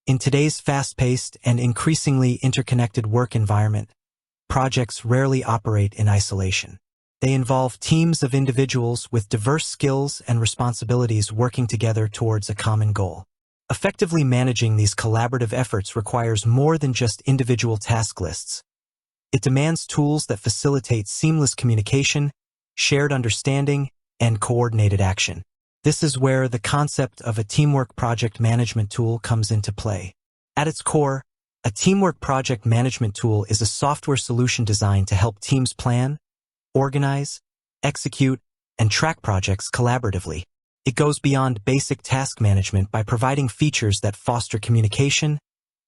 In today's fast-paced and increasingly interconnected work environment, projects rarely operate in isolation. They involve teams of individuals with diverse skills and responsibilities working together towards a common goal. Effectively managing these collaborative efforts requires more than just individual task lists. It demands tools that facilitate seamless communication, shared understanding, and coordinated action. This is where the concept of a teamwork project management tool comes into play. At its core, a teamwork project management tool is a software solution designed to help teams plan, organize, execute, and track projects collaboratively. It goes beyond basic task management by providing features that foster communication,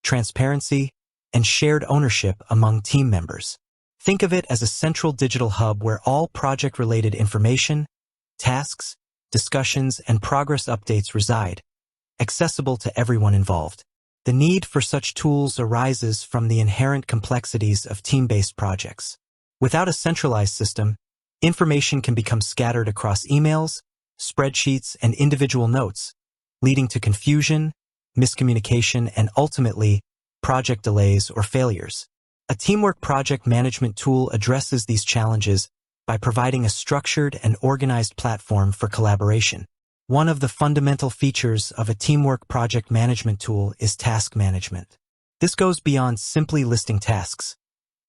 transparency, and shared ownership among team members. Think of it as a central digital hub where all project-related information, tasks, discussions, and progress updates reside, accessible to everyone involved. The need for such tools arises from the inherent complexities of team-based projects. Without a centralized system, information can become scattered across emails, spreadsheets, and individual notes, leading to confusion, miscommunication, and ultimately, project delays or failures. A teamwork project management tool addresses these challenges by providing a structured and organized platform for collaboration. One of the fundamental features of a teamwork project management tool is task management. This goes beyond simply listing tasks.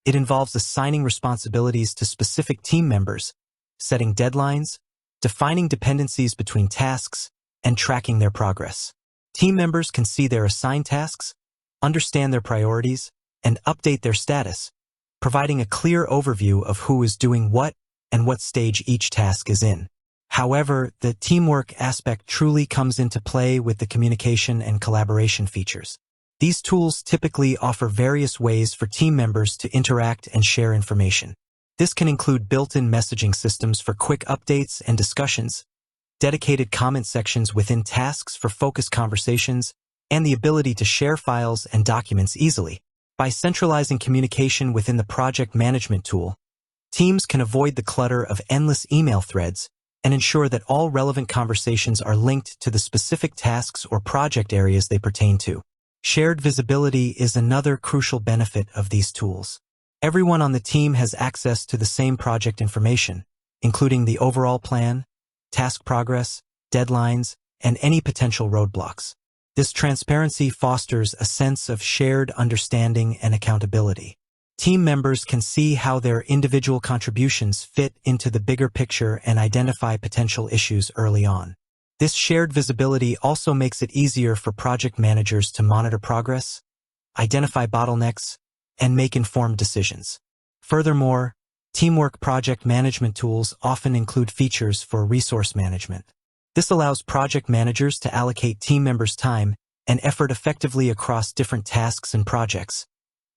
It involves assigning responsibilities to specific team members, setting deadlines, defining dependencies between tasks, and tracking their progress. Team members can see their assigned tasks, understand their priorities, and update their status, providing a clear overview of who is doing what and what stage each task is in. However, the teamwork aspect truly comes into play with the communication and collaboration features. These tools typically offer various ways for team members to interact and share information. This can include built-in messaging systems for quick updates and discussions, dedicated comment sections within tasks for focused conversations, and the ability to share files and documents easily. By centralizing communication within the project management tool, teams can avoid the clutter of endless email threads and ensure that all relevant conversations are linked to the specific tasks or project areas they pertain to. Shared visibility is another crucial benefit of these tools. Everyone on the team has access to the same project information, including the overall plan, task progress, deadlines, and any potential roadblocks. This transparency fosters a sense of shared understanding and accountability. Team members can see how their individual contributions fit into the bigger picture and identify potential issues early on. This shared visibility also makes it easier for project managers to monitor progress, identify bottlenecks, and make informed decisions. Furthermore, teamwork project management tools often include features for resource management. This allows project managers to allocate team members' time and effort effectively across different tasks and projects,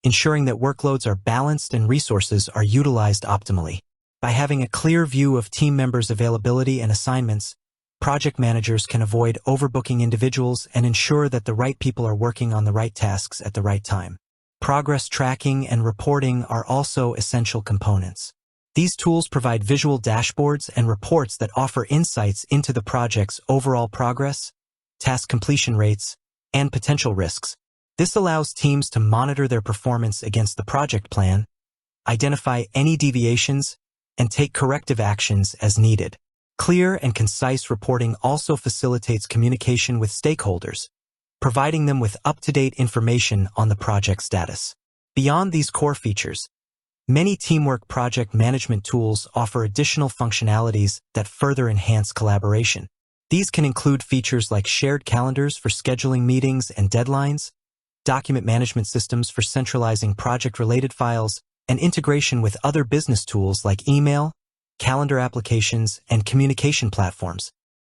ensuring that workloads are balanced and resources are utilized optimally. By having a clear view of team members' availability and assignments, project managers can avoid overbooking individuals and ensure that the right people are working on the right tasks at the right time. Progress tracking and reporting are also essential components. These tools provide visual dashboards and reports that offer insights into the project's overall progress, task completion rates, and potential risks. This allows teams to monitor their performance against the project plan, identify any deviations, and take corrective actions as needed. Clear and concise reporting also facilitates communication with stakeholders, providing them with up-to-date information on the project status. Beyond these core features, many teamwork project management tools offer additional functionalities that further enhance collaboration. These can include features like shared calendars for scheduling meetings and deadlines, document management systems for centralizing project-related files, and integration with other business tools like email, calendar applications, and communication platforms.